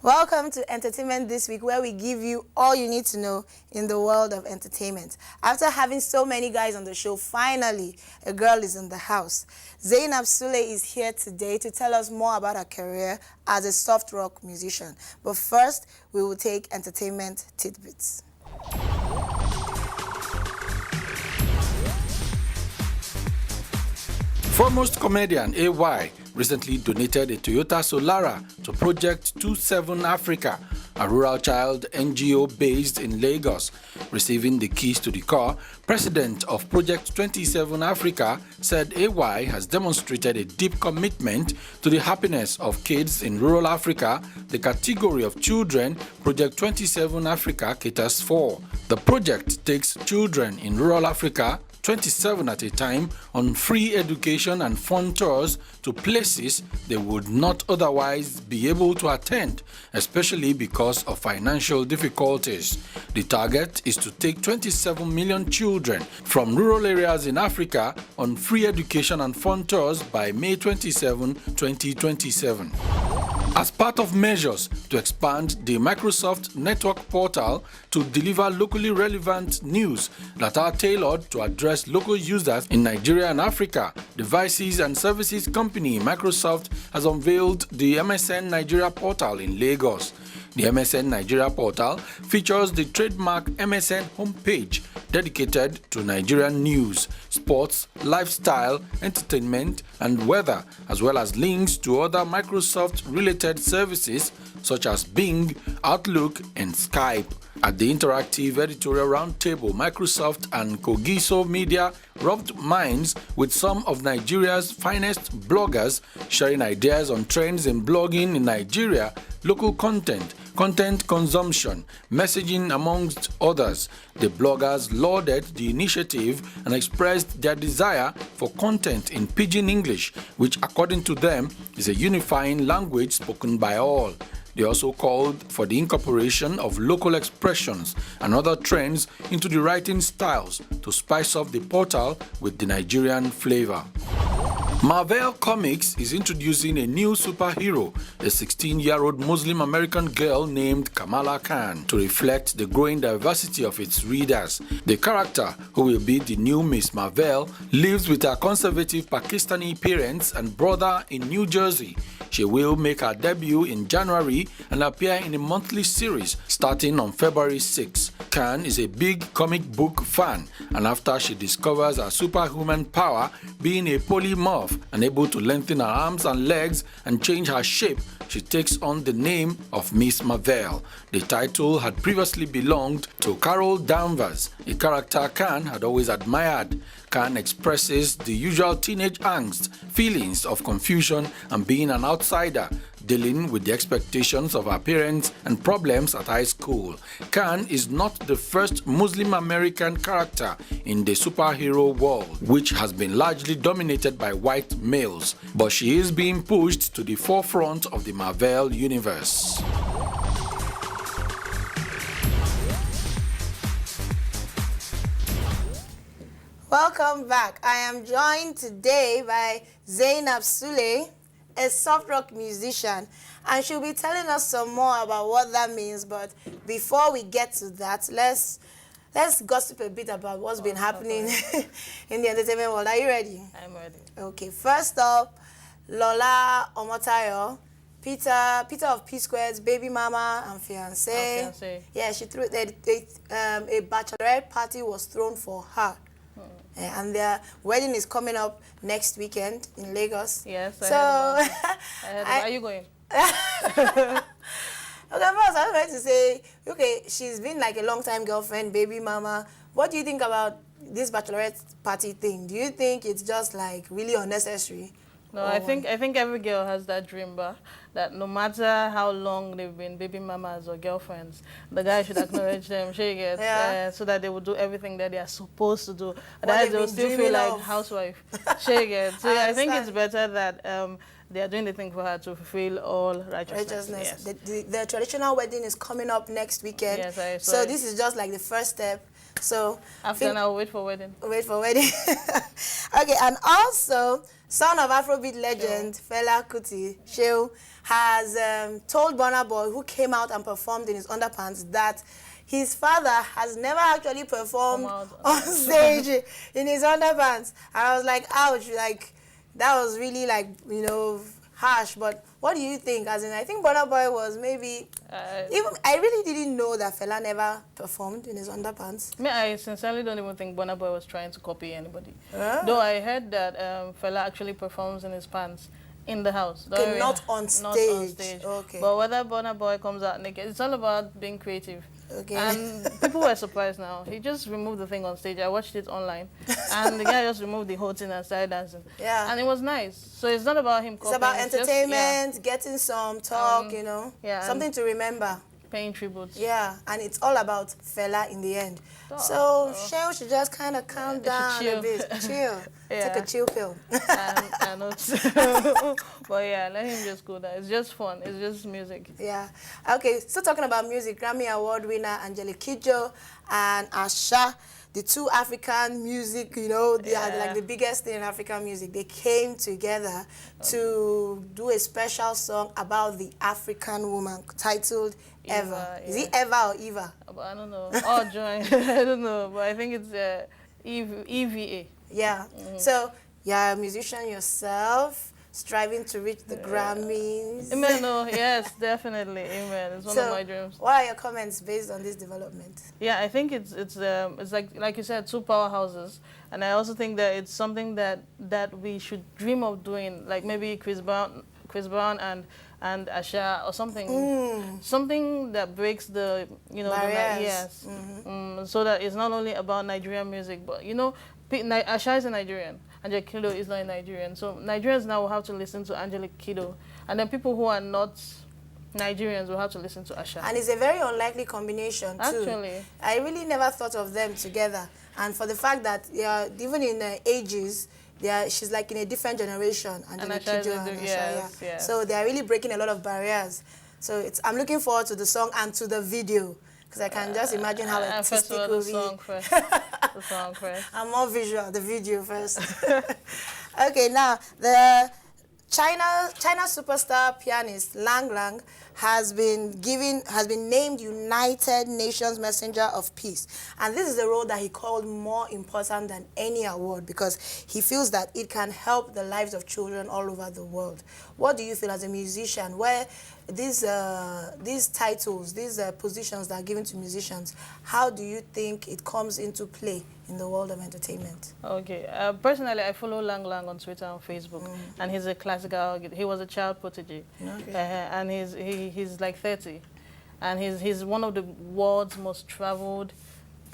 Welcome to Entertainment This Week, where we give you all you need to know in the world of entertainment. After having so many guys on the show, finally, a girl is in the house. Zainab Sule is here today to tell us more about her career as a soft rock musician. But first, we will take entertainment tidbits. Foremost comedian AY recently donated a Toyota Solara to Project 27 Africa, a rural child NGO based in Lagos. Receiving the keys to the car, President of Project 27 Africa said AY has demonstrated a deep commitment to the happiness of kids in rural Africa, the category of children Project 27 Africa caters for. The project takes children in rural Africa 27 at a time on free education and fun tours to places they would not otherwise be able to attend, especially because of financial difficulties. The target is to take 27 million children from rural areas in Africa on free education and fun tours by May 27, 2027. As part of measures to expand the Microsoft Network portal to deliver locally relevant news that are tailored to address local users in Nigeria and Africa, devices and services company Microsoft has unveiled the MSN Nigeria portal in Lagos. The MSN Nigeria portal features the trademark MSN homepage dedicated to Nigerian news, sports, lifestyle, entertainment, and weather, as well as links to other Microsoft-related services such as Bing, Outlook, and Skype. At the interactive editorial roundtable, Microsoft and Kogiso Media rubbed minds with some of Nigeria's finest bloggers, sharing ideas on trends in blogging in Nigeria, local content, content consumption, messaging, amongst others. The bloggers lauded the initiative and expressed their desire for content in Pidgin English, which, according to them, is a unifying language spoken by all. They also called for the incorporation of local expressions and other trends into the writing styles to spice up the portal with the Nigerian flavor. Marvel Comics is introducing a new superhero, a 16-year-old Muslim American girl named Kamala Khan, to reflect the growing diversity of its readers. The character, who will be the new Miss Marvel, lives with her conservative Pakistani parents and brother in New Jersey. She will make her debut in January and appear in a monthly series starting on February 6. Khan is a big comic book fan, and after she discovers her superhuman power, being a polymorph and able to lengthen her arms and legs and change her shape, she takes on the name of Miss Marvel. The title had previously belonged to Carol Danvers, a character Khan had always admired. Khan expresses the usual teenage angst, feelings of confusion and being an outsider, dealing with the expectations of her parents and problems at high school. Khan is not the first Muslim American character in the superhero world, which has been largely dominated by white males, but she is being pushed to the forefront of the Marvel universe. Welcome back. I am joined today by Zainab Sule, a soft rock musician, and she'll be telling us some more about what that means. But before we get to that, let's gossip a bit about what's been happening in the entertainment world. Are you ready? I'm ready. Okay, first up, Lola Omotayo, Peter of P Squared's baby mama and fiancé. Yeah, she threw a bachelorette party was thrown for her. And their wedding is coming up next weekend in Lagos. Yes, so are you going? Okay, first I was going to say, okay, she's been like a long-time girlfriend, baby mama. What do you think about this bachelorette party thing? Do you think it's just like really unnecessary? No, I think every girl has that dream, but that no matter how long they've been baby mamas or girlfriends, the guy should acknowledge them, shake it, so that they will do everything that they are supposed to do. Otherwise, they will still feel like housewife, shake it. So I think it's better that they are doing the thing for her to fulfill all righteousness. Yes. The traditional wedding is coming up next weekend. Yes, so this is just like the first step So After now, wait for wedding. wait for wedding. Okay, and also son of Afrobeat legend Fela Kuti, Shehu, has told Burna Boy, who came out and performed in his underpants, that his father has never actually performed on stage in his underpants. And I was like, ouch, like that was really like, you know, harsh. But what do you think? As in, I think Burna Boy was maybe even I really didn't know that Fela never performed in his underpants. I sincerely don't even think Burna Boy was trying to copy anybody. Though I heard that Fela actually performs in his pants in the house. Okay, not on stage. Not on stage. Okay. But whether Burna Boy comes out naked, it's all about being creative. Okay. And people were surprised now. He just removed the thing on stage. I watched it online. And the guy just removed the whole thing and started dancing. Yeah. And it was nice. So it's not about him copying. It's about entertainment, Just, getting some talk, you know. Yeah, something to remember. Paying tributes. Yeah, and it's all about Fela in the end. So Shehu should just kind of calm down a bit, chill, take a chill pill. I know. But yeah, let him just go there. It's just fun. It's just music. Yeah. Okay, still talking about music, Grammy Award winner Angelique Kidjo and Asha, the two African music, you know, they are like the biggest thing in African music. They came together to do a special song about the African woman titled Eva. Is it Eva or Eva? I don't know. All join. I don't know. But I think it's EVA. Yeah. So you're a musician yourself, striving to reach the Grammys. Amen. No, yes, definitely. Amen. It's one of my dreams. What are your comments based on this development? Yeah, I think it's like you said, two powerhouses, and I also think that it's something that we should dream of doing, like maybe Chris Brown and Asha or something, something that breaks the barriers. So that it's not only about Nigerian music, but you know, Asha is a Nigerian. Angelique Kidjo is not a Nigerian. So Nigerians now will have to listen to Angelique Kidjo. And then people who are not Nigerians will have to listen to Asha. And it's a very unlikely combination, too. Actually. I really never thought of them together. And for the fact that even in ages, she's like in a different generation, Angelique Kidjo and Asha. Yes. So they are really breaking a lot of barriers. So I'm looking forward to the song and to the video. Because I can just imagine how artistic it will be. The song first. I'm more visual, the video first. Okay, now the China superstar pianist Lang Lang has been named United Nations Messenger of Peace, and this is a role that he called more important than any award because he feels that it can help the lives of children all over the world. What do you feel as a musician, where these titles, these positions that are given to musicians, how do you think it comes into play in the world of entertainment? Okay, personally, I follow Lang Lang on Twitter and Facebook, and he's a classical. He was a child prodigy, and he's like 30, and he's one of the world's most traveled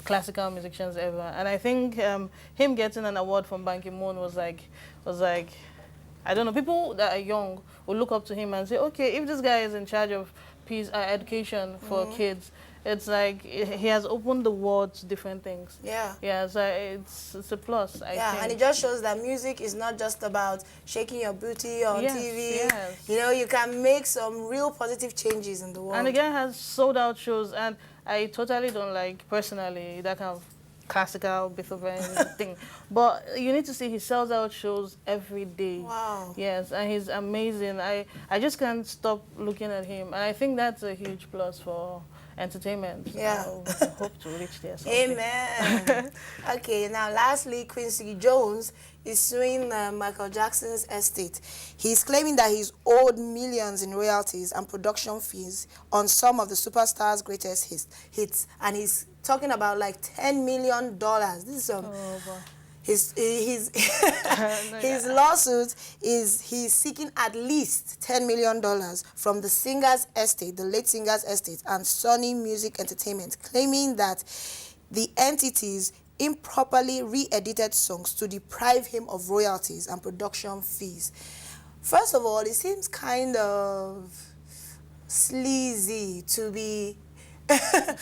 classical musicians ever. And I think him getting an award from Ban Ki-moon was like, I don't know, people that are young will look up to him and say, okay, if this guy is in charge of peace education for kids, it's like he has opened the world to different things. Yeah. Yeah, so it's a plus, I think. And it just shows that music is not just about shaking your booty on TV. Yes. You know, you can make some real positive changes in the world. And the guy has sold out shows, and I totally don't like, personally, that kind of classical Beethoven thing. But you need to see he sells out shows every day. Wow. Yes, and he's amazing. I just can't stop looking at him. And I think that's a huge plus for entertainment. Yeah. I hope to reach there someday. Amen. Okay, now lastly, Quincy Jones is suing Michael Jackson's estate. He's claiming that he's owed millions in royalties and production fees on some of the superstar's greatest hits. And he's talking about like $10 million. This is his lawsuit is he's seeking at least $10 million from the singer's estate, the late singer's estate, and Sony Music Entertainment, claiming that the entities improperly re-edited songs to deprive him of royalties and production fees. First of all, it seems kind of sleazy to be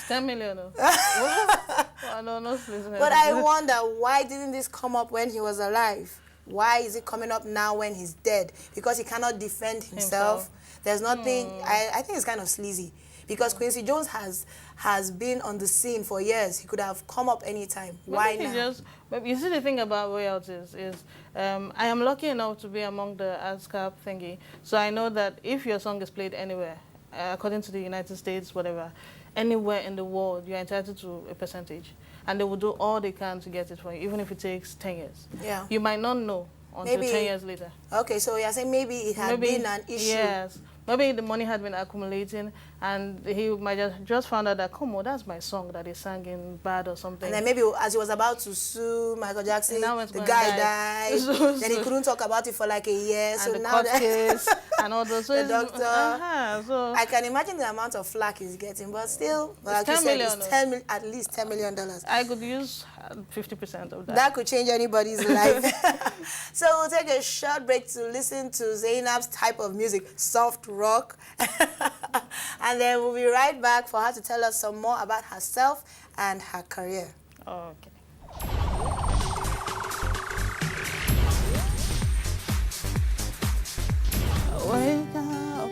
10 million. Well, no sleazy. But I wonder, why didn't this come up when he was alive? Why is it coming up now when he's dead? Because he cannot defend himself. There's nothing. I think it's kind of sleazy. Because Quincy Jones has been on the scene for years. He could have come up anytime. Why now? But you see, the thing about royalties is, I am lucky enough to be among the ASCAP thingy, so I know that if your song is played anywhere, according to the United States, whatever, anywhere in the world, you're entitled to a percentage. And they will do all they can to get it for you, even if it takes 10 years. Yeah. You might not know until 10 years later. Okay, so you're saying maybe it had been an issue. Yes. Maybe the money had been accumulating, and he might just found out that, come on, that's my song that he sang in bad or something. And then maybe as he was about to sue Michael Jackson, the guy died. Then he couldn't talk about it for like a year. And so the now court case and all those. So the doctor. So I can imagine the amount of flack he's getting, but still, like you said, it's at least $10 million. I could use 50% of that. That could change anybody's life. So we'll take a short break to listen to Zainab's type of music, soft rock. And then we'll be right back for her to tell us some more about herself and her career. Okay. Wake up.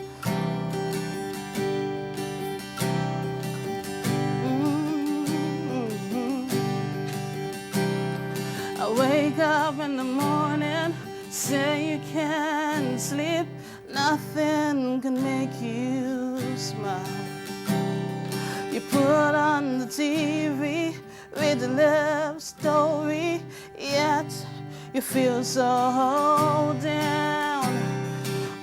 I wake up in the morning, say you can't sleep, nothing can make you smile. You put on the TV with the love story, yet you feel so down.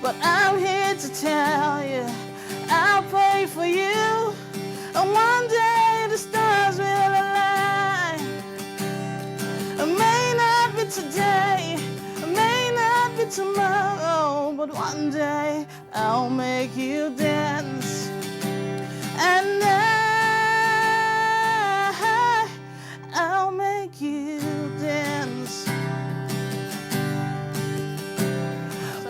But I'm here to tell you, I'll pray for you, and one day the stars will align. It may not be today, it may not be tomorrow, but one day I'll make you dance. And I'll make you dance.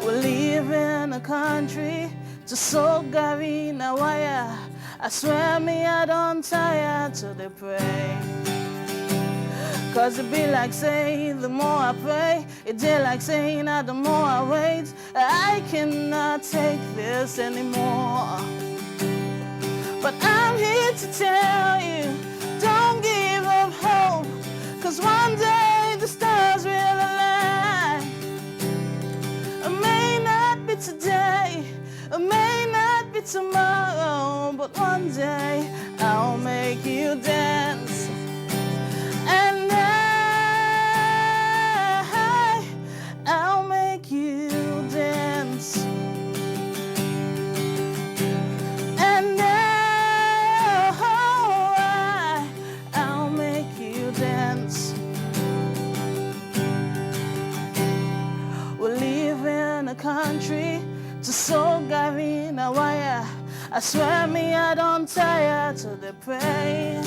We live in a country to so gari na wire. I swear me I don't tire till they pray. Cause it be like saying the more I pray, it did like saying that the more I wait, I cannot take this anymore. But I'm here to tell you, don't give up hope, cause one day the stars will align. It may not be today, it may not be tomorrow, but one day I'll make you dance. And I'll make you dance. And I'll make you dance. We live in a country to so gari na wire. I swear me I don't tire till they pray.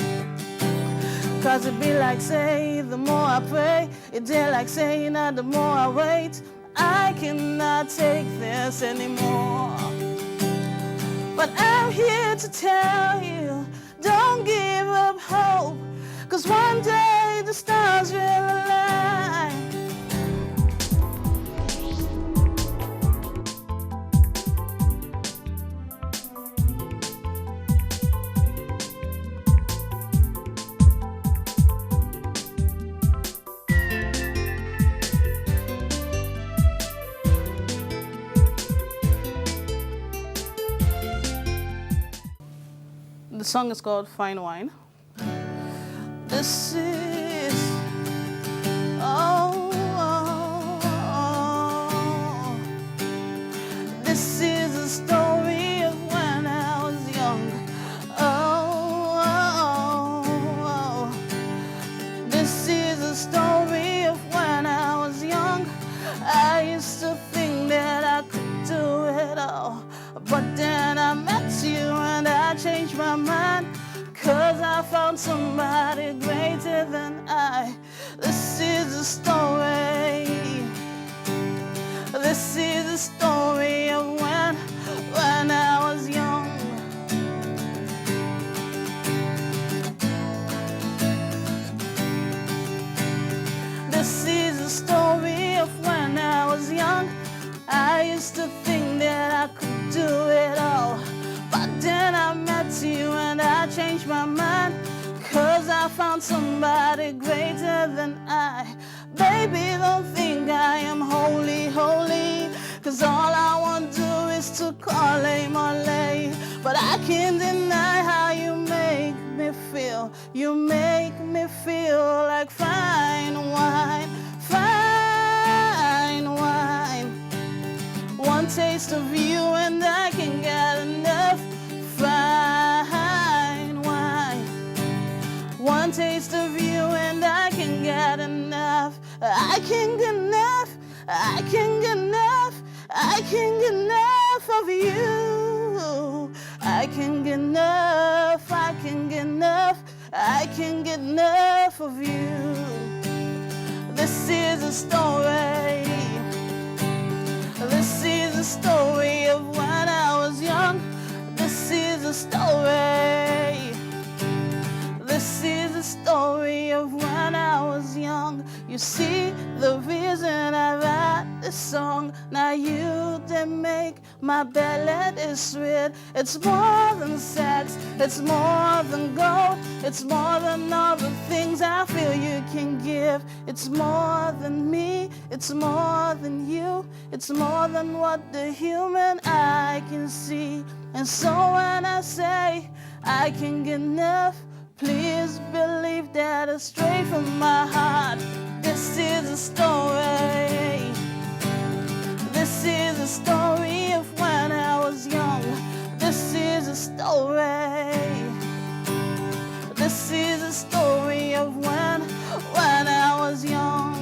Cause it be like say the more I pray, it did like saying that the more I wait, I cannot take this anymore. But I'm here to tell you, don't give up hope, cause one day the stars will align. The song is called Fine Wine. This is, this is a story of when I was young. This is a story of when I was young. I used to think that I could do it all, but then I met you and I changed my mind, cause I found somebody greater than I. This is a story. This is a story of when I was young. This is a story of when I was young. I used to think that I could do it all, but then I met found somebody greater than I. Baby, don't think I am holy, holy, 'cause all I want to do is to call Mole. But I can't deny how you make me feel. You make me feel like fine wine, fine wine. One taste of you and I can get enough. Fine wine. One taste of you and I can get enough. I can get enough. I can get enough. I can get enough of you. I can get enough. I can get enough. I can get enough of you. This is a story. This is a story of when I was young. This is a story. This is a story of when I was young. You see, the reason I write this song, now you didn't make my belly is sweet. It's more than sex, it's more than gold, it's more than all the things I feel you can give. It's more than me, it's more than you, it's more than what the human eye can see. And so when I say I can get enough, please believe that it's straight from my heart. This is a story. This is a story of when I was young. This is a story. This is a story of when I was young.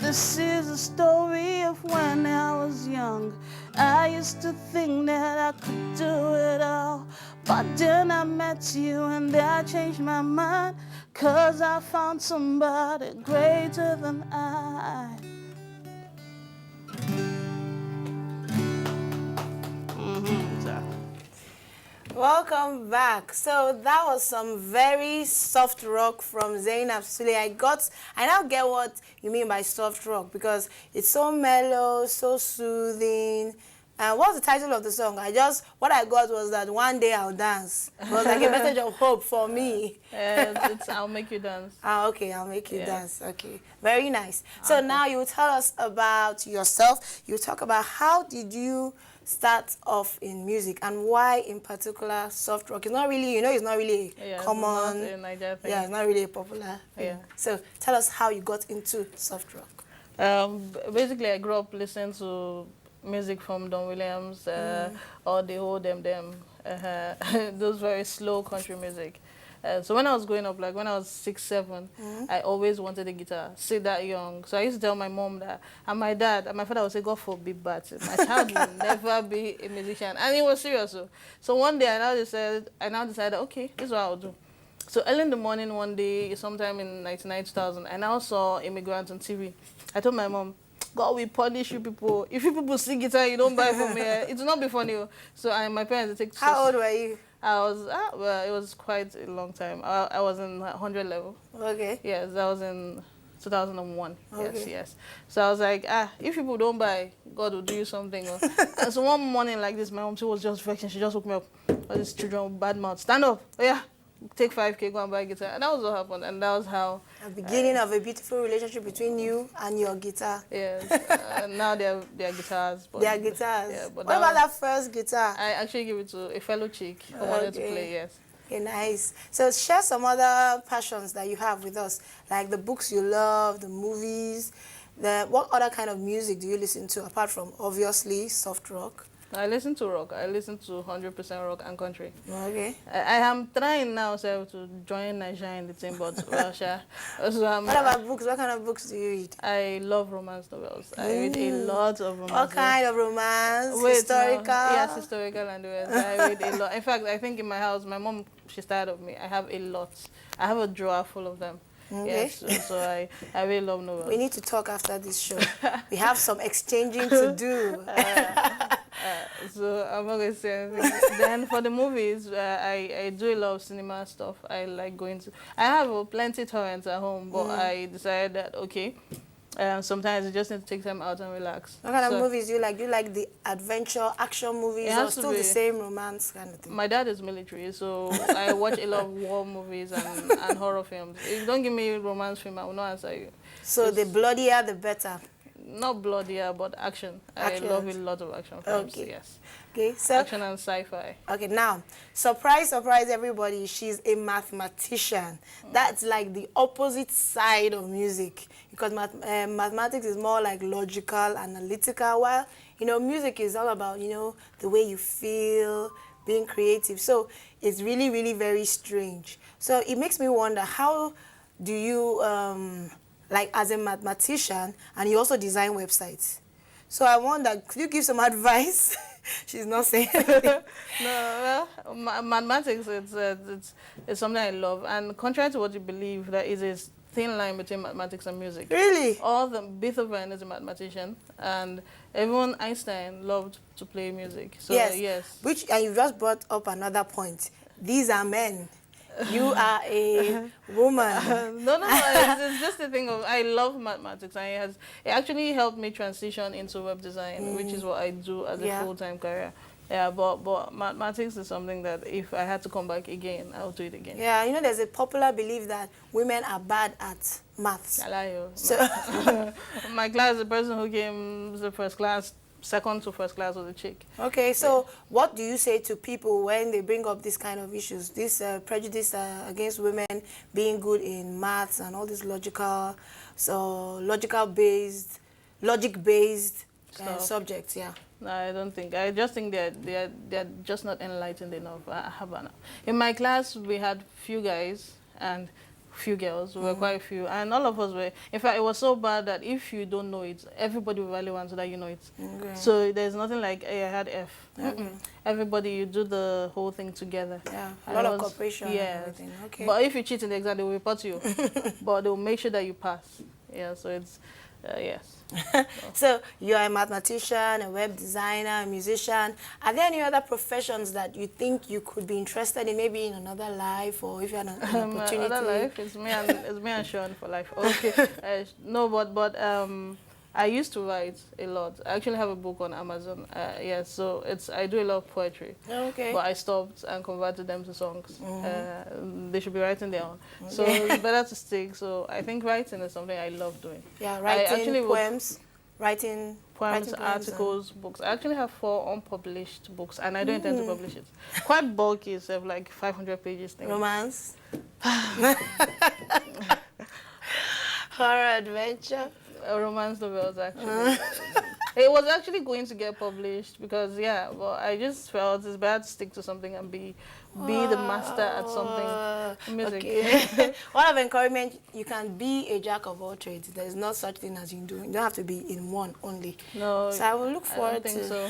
This is a story of when I was young. I used to think that I could do it all, but then I met you and I changed my mind, 'cause I found somebody greater than I. Welcome back. So that was some very soft rock from Zainab Sule. I now get what you mean by soft rock, because it's so mellow, so soothing. What's the title of the song? What I got was that one day I'll dance. It was like a message of hope for me. It's I'll make you dance. Okay, I'll make you dance. Okay, very nice. So now you tell us about yourself. You talk about how did you start off in music and why in particular soft rock. It's not really, it's not really common. It's not a Niger thing. Yeah, it's not really a popular thing. Yeah. So tell us how you got into soft rock. Basically, I grew up listening to music from Don Williams, or the whole them, those very slow country music. So when I was growing up, like when I was 6, 7, I always wanted a guitar, still that young. So I used to tell my mom that, and my dad, and my father would say, God forbid, but my child will never be a musician. And he was serious. So one day I now decided, okay, this is what I'll do. So early in the morning one day, sometime in 1999, 2000, I now saw Immigrants on TV. I told my mom, God will punish you people. If you people sing guitar, you don't buy from me. It will not be funny. So my parents take. How old were you? I was, well, it was quite a long time. I was in 100 level. Okay. Yes, that was in 2001. Okay. Yes. So I was like, if people don't buy, God will do you something. And so one morning like this, my mom, she was just vexing. She just woke me up. All these children with bad mouth. Stand up. Oh, yeah. Take 5K, go and buy a guitar. And that was what happened. And that was how... The beginning of a beautiful relationship between you and your guitar. Yes. Now they're guitars. They are guitars. Yeah, but what about that first guitar? I actually gave it to a fellow chick who wanted to play, yes. Okay, nice. So share some other passions that you have with us, like the books you love, the movies. What other kind of music do you listen to, apart from, obviously, soft rock? I listen to rock. I listen to 100% rock and country. Okay. I am trying now to join Nigeria in the team, but well, sure. So, what about books? What kind of books do you read? I love romance novels. I read a lot of romance. What kind of romance? Historical? Yes, historical and the rest. I read a lot. In fact, I think in my house, my mom, she's tired of me. I have a lot. I have a drawer full of them. Okay. Yes, so I really love novels. We need to talk after this show. We have some exchanging to do. So I'm not going to say anything. Then for the movies, I do a lot of cinema stuff. I like going to... I have plenty torrents at home, but I decided that, okay, sometimes you just need to take time out and relax. What kind of movies do you like? Do you like the adventure, action movies, or still the same romance kind of thing? My dad is military, so I watch a lot of war movies and horror films. If you don't give me a romance film, I will not answer you. So the bloodier, the better. Not bloodier, but action. I love a lot of action films. Okay. Yes. Okay. So action and sci-fi. Okay. Now, surprise, surprise, everybody! She's a mathematician. That's like the opposite side of music, because mathematics is more like logical, analytical. While music is all about the way you feel, being creative. So it's really, really very strange. So it makes me wonder, how do you like, as a mathematician, and you also design websites. So I wonder, could you give some advice? She's not saying anything. No, well, mathematics, it's something I love. And contrary to what you believe, there is a thin line between mathematics and music. Really? Beethoven is a mathematician, and everyone, Einstein, loved to play music. So, yes. And you just brought up another point. These are men. You are a woman. No, it's just a thing of, I love mathematics, and it actually helped me transition into web design, which is what I do as a full-time career. Yeah, but mathematics is something that if I had to come back again, I'll do it again. Yeah, there's a popular belief that women are bad at maths. So my class, the person who came the first class, second to first class was a chick. Okay, so what do you say to people when they bring up this kind of issues, this prejudice against women being good in maths and all these logic-based subjects? Yeah. No, I don't think. I just think they're just not enlightened enough. In my class, we had few guys and few girls. We were quite few, and all of us were. In fact, it was so bad that if you don't know it, everybody will really want so that you know it. Okay. So there's nothing like, hey, I had F. Everybody, you do the whole thing together. Yeah, a lot of cooperation. Yeah. And everything. Okay. But if you cheat in the exam, they will report you. But they will make sure that you pass. Yeah. So it's yes. So you're a mathematician, a web designer, a musician. Are there any other professions that you think you could be interested in, maybe in another life, or if you had an opportunity? Another life is me and Sean for life. Okay. No, but I used to write a lot. I actually have a book on Amazon. So I do a lot of poetry. Okay. But I stopped and converted them to songs. They should be writing their own. So it's better to stick. So I think writing is something I love doing. Yeah, writing poems, writing articles, books. I actually have 4 unpublished books, and I don't intend to publish it. Quite bulky, it's like 500 pages thing. Romance? Horror, adventure? Romance novels, actually. It was actually going to get published because, but I just felt it's better to stick to something and be the master at something. Music. Okay. One of encouragement, you can be a jack of all trades. There's no such thing as you do. You don't have to be in one only. No. So I will look forward to. So.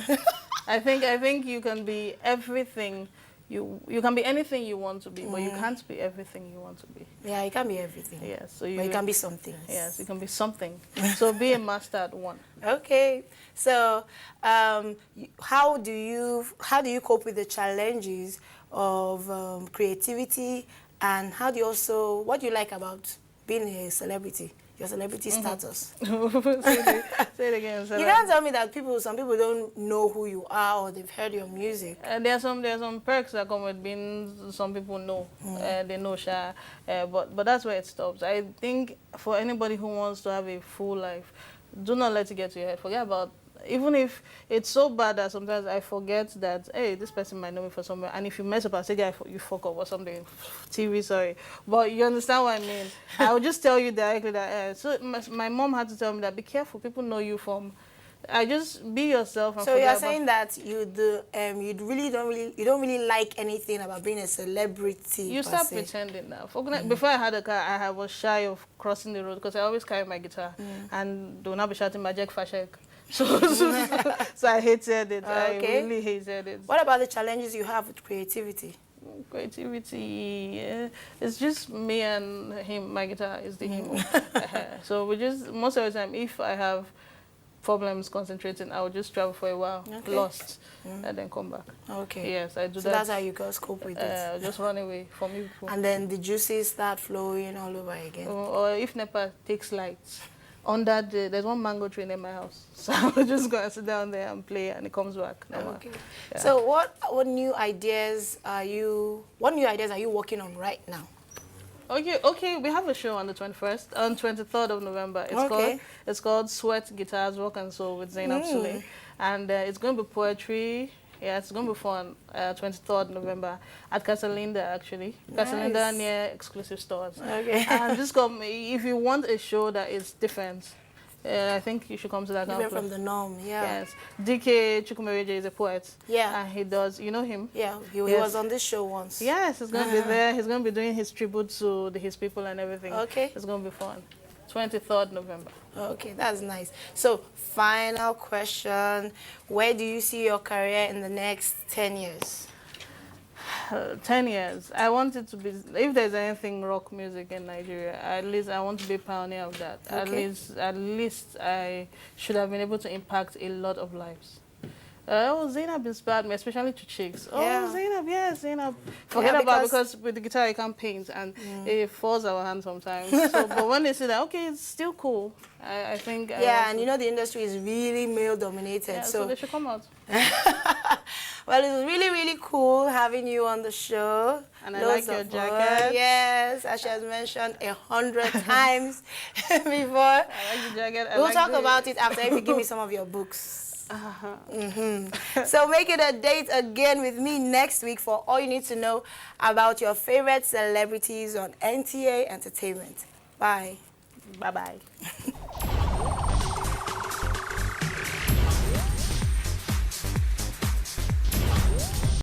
I think you can be everything. You can be anything you want to be, but you can't be everything you want to be. Yeah, you can be everything. Yes, so but you can be something. Yes, you can be something. So be a master at one. Okay. So how do you cope with the challenges of creativity, and what do you like about being a celebrity? Your celebrity status. Say it again. You can't tell me that some people don't know who you are, or they've heard your music. There's some perks that come with being. Some people know. They know Sha. But that's where it stops. I think for anybody who wants to have a full life, do not let it get to your head. Forget about. Even if it's so bad that sometimes I forget that, hey, this person might know me for somewhere, and if you mess up, I'll say, yeah, you fuck up or something. TV, sorry. But you understand what I mean? I will just tell you directly that, so my mom had to tell me that, be careful, people know you from, just be yourself. And so you're saying that you don't really like anything about being a celebrity. You start pretending now. Before I had a car, I was shy of crossing the road because I always carry my guitar and do not be shouting Majek Fashek. So I hated it. I really hated it. What about the challenges you have with creativity? Creativity, it's just me and him. My guitar is the him. So we just, most of the time, if I have problems concentrating, I would just travel for a while, lost, and then come back. Okay. Yes, I do So that. that's how you girls cope with it. Just run away from people. And then the juices start flowing all over again. Or if NEPA takes lights, on that day, there's one mango tree in my house. So I'm just going to sit down there and play, and it comes back. Okay. Yeah. So what new ideas are you working on right now? Okay, we have a show on the 21st, on 23rd of November. It's called Sweat, Guitars, Rock and Soul with Zainab Sule. And it's going to be poetry. Yeah, it's going to be fun. 23rd November at Casalinda, actually. Nice. Casalinda near exclusive stores. Okay. And just come, if you want a show that is different, I think you should come to that. Different from the norm, yeah. Yes. DK Chukwumereje is a poet. Yeah. And he does, you know him? Yeah, he was on this show once. Yes, he's going to be there. He's going to be doing his tribute to his people and everything. Okay. It's going to be fun. 23rd November. Okay, that's nice. So, final question. Where do you see your career in the next 10 years? 10 years. I want it to be, if there's anything rock music in Nigeria, at least I want to be a pioneer of that. Okay. At least I should have been able to impact a lot of lives. Zainab inspired me, especially to chicks. Yeah. Zainab, yes, Zainab. Forget about because with the guitar you can't paint and it falls our hands sometimes. So, but when they say that, okay, it's still cool. I think. And you know the industry is really male dominated. Yeah, so they should come out. Well, it was really, really cool having you on the show. And I like your jacket. Yes, as she has mentioned 100 times before. I like the jacket. We'll talk about it after if you give me some of your books. So make it a date again with me next week for all you need to know about your favorite celebrities on NTA Entertainment. Bye. Bye-bye.